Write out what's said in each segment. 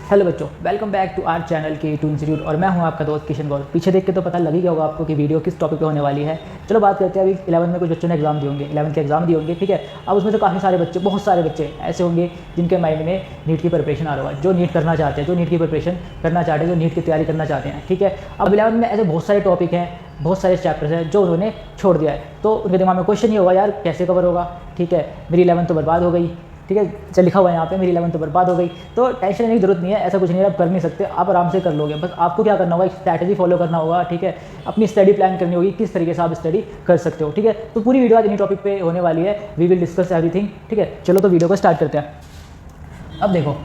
Hello बच्चों, welcome back to our channel K two institute और मैं हूं आपका दोस्त किशन गौर। पीछे देख के तो पता लग ही गया होगा आपको कि वीडियो किस टॉपिक पे होने वाली है। चलो बात करते हैं। अभी 11th में कुछ बच्चों ने एग्जाम दिए होंगे, 11th के एग्जाम दिए होंगे, ठीक है। अब उसमें से काफ़ी सारे बच्चे, बहुत सारे बच्चे ऐसे होंगे जिनके माइंड में नीट की प्रिपरेशन आ रहा है, जो नीट करना चाहते हैं, जो नीट की प्रिपरेशन करना चाहते हैं, जो नीट की तैयारी करना चाहते हैं, ठीक है। अब 11th में ऐसे बहुत सारे टॉपिक हैं, बहुत सारे चैप्टर्स हैं जो उन्होंने छोड़ दिया है। तो उनके दिमाग में क्वेश्चन ये होगा, यार कैसे कवर होगा, ठीक है। मेरी 11th तो बर्बाद हो गई, ठीक है। चल लिखा हुआ है यहाँ पे, मेरी 11th तो बर्बाद हो गई। तो टेंशन लेने की जरूरत नहीं है, ऐसा कुछ नहीं है, आप कर नहीं सकते, आप आराम से कर लोगे। बस आपको क्या करना होगा, एक स्ट्रैटेजी फॉलो करना होगा, ठीक है। अपनी स्टडी प्लान करनी होगी, किस तरीके से आप स्टडी कर सकते हो, ठीक है। तो पूरी वीडियो आज इन्हीं टॉपिक पे होने वाली है, वी विल डिस्कस एवरीथिंग, ठीक है। चलो तो वीडियो को स्टार्ट करते हैं। अब देखो,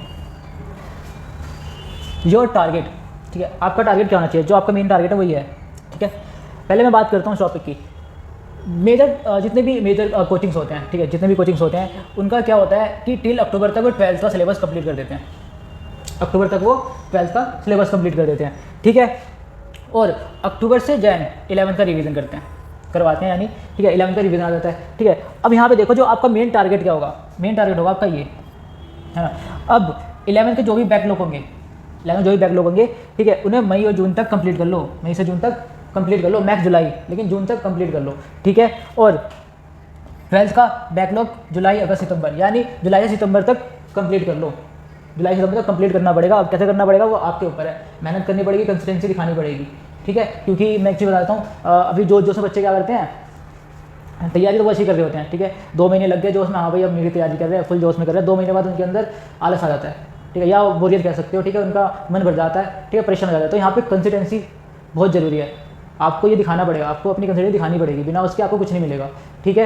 योर टारगेट, ठीक है। आपका टारगेट क्या होना चाहिए, जो आपका मेन टारगेट है वही है, ठीक है। पहले मैं बात करता हूँ टॉपिक की। मेजर जितने भी मेजर कोचिंग्स होते हैं, ठीक है, जितने भी कोचिंग्स होते हैं उनका क्या होता है कि टिल अक्टूबर तक वो 12th का सिलेबस कंप्लीट कर देते हैं। अक्टूबर तक वो 12th का सिलेबस कंप्लीट कर देते हैं, ठीक है। और अक्टूबर से जैन 11th का रिवीजन करवाते हैं, यानी ठीक है 11th का रिवीजन आ जाता है, ठीक है। अब यहाँ पे देखो, जो आपका मेन टारगेट क्या होगा, मेन टारगेट होगा आपका ये है ना। अब 11th के जो भी बैकलॉग होंगे, 11th जो भी बैकलॉग होंगे, ठीक है, उन्हें मई और जून तक कंप्लीट कर लो, मई से जून तक कंप्लीट कर लो, मैक्स जुलाई, लेकिन जून तक कंप्लीट कर लो, ठीक है। और 12th का बैकलॉग जुलाई अगस्त सितंबर, यानी जुलाई से सितंबर तक कंप्लीट कर लो, जुलाई से सितंबर तक कंप्लीट करना पड़ेगा। अब कैसे करना पड़ेगा वो आपके ऊपर है, मेहनत करनी पड़ेगी, कंसिस्टेंसी दिखानी पड़ेगी, ठीक है। क्योंकि मैं एक चीज़ बताता हूँ, अभी जो से बच्चे क्या करते हैं, तैयारी तो वो अच्छी कर रहे होते हैं, ठीक है। 2 महीने लग गए जोश में, हाँ भाई अब मेरी तैयारी कर रहे हैं, फुल जोश में कर रहे हैं। 2 महीने बाद उनके अंदर आलस आ जाता है, ठीक है, या बोरियत कह सकते हो, ठीक है, उनका मन भर जाता है, ठीक है, परेशान हो जाता है। तो यहाँ पे कंसिस्टेंसी बहुत ज़रूरी है, आपको ये दिखाना पड़ेगा, आपको अपनी कंसिस्टेंसी दिखानी पड़ेगी, बिना उसके आपको कुछ नहीं मिलेगा, ठीक है।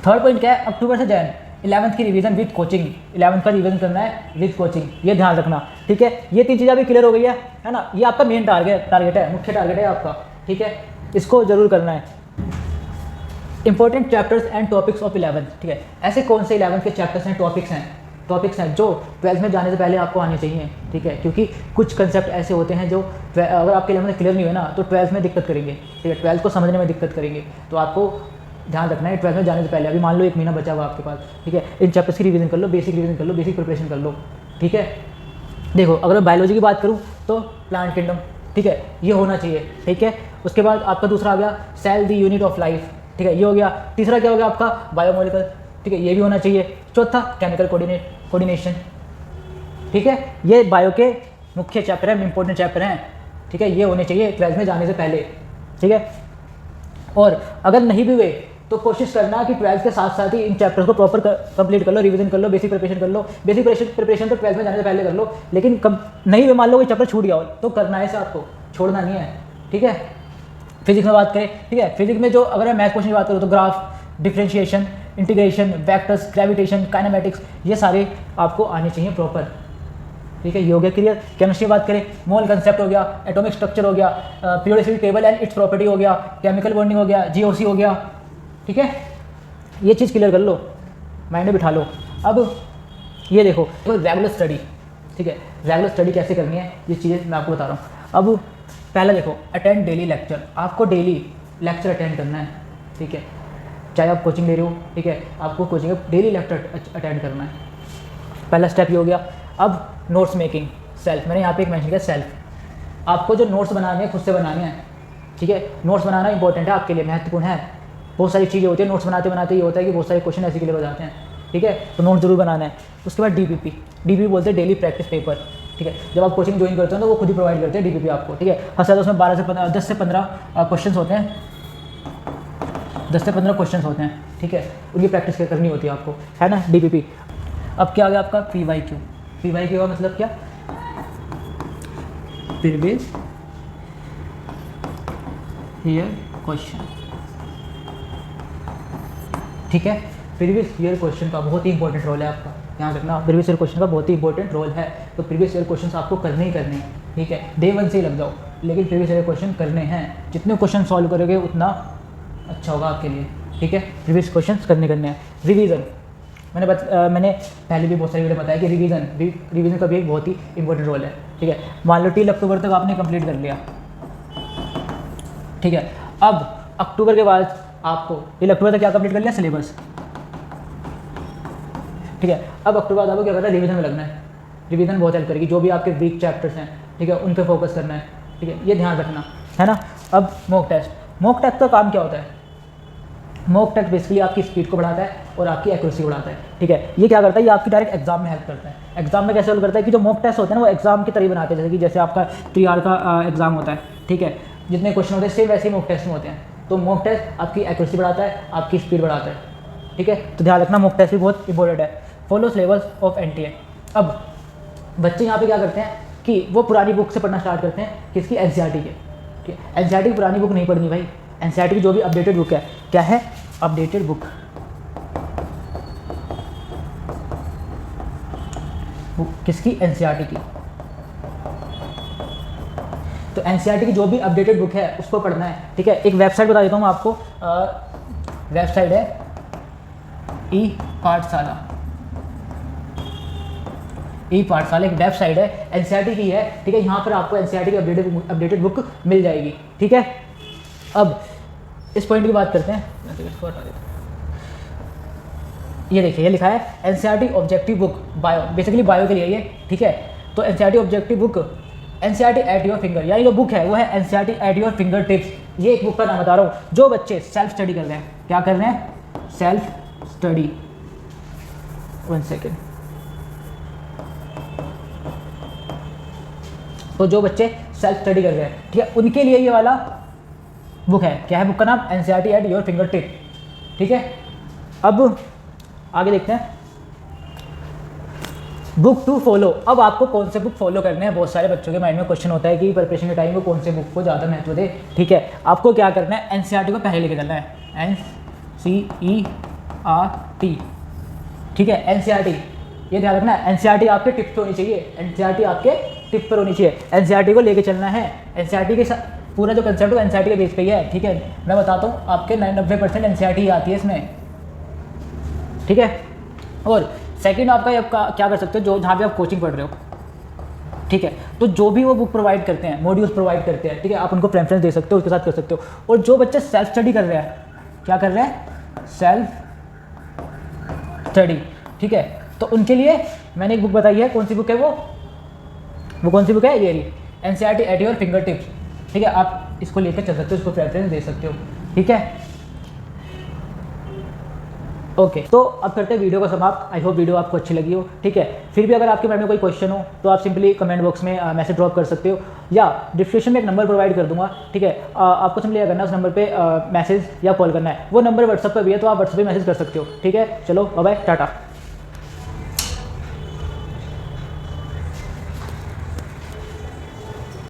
थर्ड पॉइंट क्या है, अक्टूबर से जैन 11th की रिवीजन विद कोचिंग, 11th का रिवीजन करना है विद कोचिंग, ये ध्यान रखना, ठीक है। ये 3 चीज़ें अभी क्लियर हो गई है ना। ये आपका मेन टारगेट है, मुख्य टारगेट है आपका, ठीक है, इसको जरूर करना है। Important chapters and topics of 11th, ठीक है। ऐसे कौन से 11th के चैप्टर्स हैं, टॉपिक्स हैं जो 12th में जाने से पहले आपको आने चाहिए, ठीक है। क्योंकि कुछ कंसेप्ट ऐसे होते हैं जो अगर आपके 11th में क्लियर नहीं हुए ना तो 12th में दिक्कत करेंगे, ठीक है, 12th को समझने में दिक्कत करेंगे। तो आपको ध्यान रखना है 12th में जाने से पहले, अभी मान लो 1 महीना बचा हुआ आपके पास, ठीक है, इन चैप्टर्स की रिवीजन कर लो, बेसिक रिवीजन कर लो, बेसिक प्रिपरेशन कर लो, ठीक है। देखो, अगर मैं बायोलॉजी की बात करूँ तो प्लांट किंगडम, ठीक है, ये होना चाहिए, ठीक है। उसके बाद आपका दूसरा आ गया cell the unit of life, ठीक है, ये हो गया। तीसरा क्या हो गया आपका बायोमोलिकुलर, ठीक है, ये भी होना चाहिए। चौथा केमिकल कोऑर्डिनेशन, ठीक है। ये बायो के मुख्य चैप्टर हैं, इंपॉर्टेंट चैप्टर हैं, ठीक है, ये होने चाहिए 12th में जाने से पहले, ठीक है। और अगर नहीं भी हुए तो कोशिश करना कि 12th के साथ साथ ही इन चैप्टर्स को प्रॉपर कंप्लीट कर लो, रिवीजन कर लो, बेसिक प्रिपरेशन कर लो। बेसिक प्रिपरेशन तो 12th में जाने से पहले कर लो, लेकिन नहीं हुए, मान लो कोई चैप्टर छूट गया हो तो करना है इसे, आपको छोड़ना नहीं है, ठीक है। फिजिक्स में बात करें, ठीक है, फिजिक्स में जो अगर मैं मैथ क्वेश्चन की बात करूँ तो graph, differentiation, integration, vectors, gravitation, kinematics, ये सारे आपको आने चाहिए प्रॉपर, ठीक है, ये हो गया क्लियर। केमिस्ट्री बात करें, मोल कंसेप्ट हो गया, एटॉमिक स्ट्रक्चर हो गया, periodicity table and it's property हो गया, केमिकल बॉन्डिंग हो गया, जीओसी हो गया, ठीक है। ये चीज़ क्लियर कर लो, माइंड में बिठा लो। अब ये देखो रेगुलर स्टडी, ठीक है, रेगुलर स्टडी कैसे करनी है ये चीज़ें मैं आपको बता रहा हूँ। अब पहला देखो, अटेंड डेली लेक्चर, आपको डेली लेक्चर अटेंड करना है, ठीक है, चाहे आप कोचिंग ले रहे हो, ठीक है, आपको कोचिंग का डेली लेक्चर अटेंड करना है, पहला स्टेप ये हो गया। अब नोट्स मेकिंग, सेल्फ, मैंने यहाँ पे एक मेंशन किया सेल्फ, आपको जो नोट्स बनाने हैं खुद से बनाने हैं, ठीक है। नोट्स बनाना इंपॉर्टेंट है आपके लिए, महत्वपूर्ण है। बहुत सारी चीज़ें होती है नोट्स बनाते बनाते, ये होता है कि बहुत सारे क्वेश्चन ऐसे क्लियर हो जाते हैं, ठीक है, तो नोट्स जरूर बनाना है। उसके बाद डीपीपी बोलते हैं डेली प्रैक्टिस पेपर, ठीक है। जब आप कोचिंग ज्वाइन करते हो तो वो खुद ही प्रोवाइड करते हैं डीपीपी आपको, ठीक है। हर साल उसमें 10 से 15 क्वेश्चन होते हैं, 10 से 15 क्वेश्चन होते हैं, ठीक है, उनकी प्रैक्टिस करनी होती है आपको, है ना, डीपीपी। अब क्या आ गया आपका पीवाईक्यू का मतलब क्या, प्रीवियस ईयर क्वेश्चन, ठीक है। प्रीवियस ईयर क्वेश्चन का बहुत ही इंपॉर्टेंट रोल है आपका, ध्यान रखना, प्रीवियस ईयर क्वेश्चन का बहुत ही इंपॉर्टेंट रोल है। तो प्रीवियस ईयर क्वेश्चन आपको करने ही करने हैं, ठीक है, डे 1 से ही लग जाओ, लेकिन प्रीवियस ईयर क्वेश्चन करने हैं। जितने क्वेश्चन सॉल्व करोगे उतना अच्छा होगा आपके लिए, ठीक है। प्रीवियस क्वेश्चन करने हैं। रिवीजन, मैंने पहले भी बहुत सारी वीडियो बताया कि रिवीजन का भी एक बहुत ही इंपॉर्टेंट रोल है, ठीक है। मान लो टिल अक्टूबर तक आपने कंप्लीट कर लिया, ठीक है। अब अक्टूबर के बाद आपको टिल अक्टूबर तक क्या कंप्लीट कर लिया, सिलेबस, ठीक है। अब अक्टूबर बाद आपको क्या करना है, रिवीजन में लगना है, रिवीजन बहुत हेल्प करेगी, जो भी आपके वीक चैप्टर्स हैं, ठीक है, उन पे फोकस करना है, ठीक है, ये ध्यान रखना है ना। अब मॉक टेस्ट का काम क्या होता है? मॉक टेस्ट बेसिकली आपकी स्पीड को बढ़ाता है और आपकी एक्यूरेसी बढ़ाता है, ठीक है। ये क्या करता है? ये आपकी डायरेक्ट एग्जाम में हेल्प करता है। एग्जाम में कैसे हेल्प करता है कि जो मॉक टेस्ट होते हैं ना वो एग्जाम की तरह बनाते हैं, जैसे आपका 3 आवर का एग्जाम होता है, ठीक है, जितने क्वेश्चन होते हैं सेम वैसे ही मॉक टेस्ट में होते हैं। तो मॉक टेस्ट आपकी एक्यूरेसी बढ़ाता है, आपकी स्पीड बढ़ाता है, ठीक है। तो ध्यान रखना मॉक टेस्ट भी बहुत इंपॉर्टेंट है। Follow syllabus of NTA। अब बच्चे यहाँ पे क्या करते हैं कि वो पुरानी बुक से पढ़ना स्टार्ट करते हैं, किसकी? NCERT के, ठीक है। NCERT की पुरानी बुक नहीं पढ़नी भाई, NCERT की जो भी अपडेटेड बुक है, क्या है? अपडेटेड बुक, किसकी? NCERT की। तो NCERT की जो भी अपडेटेड बुक है उसको पढ़ना है, ठीक है। एक वेबसाइट बता देता हूँ आपको, वेबसाइट है ई-पाठशाला। ई-पाठशाला एक वेबसाइट है, NCERT की है, ठीक है। यहाँ पर आपको NCERT की अपडेटेड बुक मिल जाएगी, ठीक है। अब इस पॉइंट की बात करते हैं, ये देखिए, ये लिखा है NCERT objective book bio, basically bio के लिए ये, ठीक है। तो NCERT objective book, NCERT at your finger, यानी जो बुक है वो है NCERT at your finger tips. ये एक बुक का नाम बता रहा हूँ। जो बच्चे सेल्फ स्टडी कर रहे हैं, क्या कर रहे हैं? Self study, 1 second. तो जो बच्चे सेल्फ स्टडी कर रहे हैं, ठीक है, उनके लिए ये वाला बुक है। क्या है बुक का नाम? NCERT at your finger tip, ठीक है। अब आगे देखते हैं, बुक टू फॉलो। अब आपको कौन से बुक फॉलो करने हैं? बहुत सारे बच्चों के माइंड में क्वेश्चन होता है कि प्रिपरेशन के टाइम में कौन से बुक को ज़्यादा महत्व दे, ठीक है। आपको क्या करना है? NCERT को पहले लेके चलना है, NCERT, ठीक है। NCERT, ये ध्यान रखना है, NCERT आपके टिप पे होनी चाहिए, NCERT आपके टिप पर होनी चाहिए। NCERT को लेके चलना है। NCERT के पूरा जो कंसेप्ट है NCERT के बेस पे ही है, ठीक है। मैं बताता हूँ, आपके 90% NCERT ही आती है इसमें, ठीक है। और सेकंड आपका क्या कर सकते हो, जो जहाँ भी आप कोचिंग पढ़ रहे हो, ठीक है, तो जो भी वो बुक प्रोवाइड करते हैं, मॉड्यूल्स प्रोवाइड करते हैं, ठीक है, आप उनको प्रेफरेंस दे सकते हो, उसके साथ कर सकते हो। और जो बच्चे सेल्फ स्टडी कर रहे हैं, क्या कर रहे हैं? सेल्फ स्टडी, ठीक है, तो उनके लिए मैंने एक बुक बताई है। कौन सी बुक है वो कौन सी बुक है? ये रही, NCERT at your finger tips, ठीक है। आप इसको लेकर चल सकते हो, इसको प्रेफरेंस दे सकते हो, ठीक है। ओके, तो अब करते हैं वीडियो को समाप्त। आई होप वीडियो आपको अच्छी लगी हो, ठीक है। फिर भी अगर आपके माइंड में कोई क्वेश्चन हो तो आप सिंपली कमेंट बॉक्स में मैसेज ड्रॉप कर सकते हो, या डिस्क्रिप्शन में एक नंबर प्रोवाइड कर दूंगा, ठीक है। आपको सिंपली क्या करना है, उस नंबर पे मैसेज या कॉल करना है। वो नंबर व्हाट्सएप पर भी है, तो आप व्हाट्सएप पे मैसेज कर सकते हो, ठीक है। चलो बाय बाय, टाटा।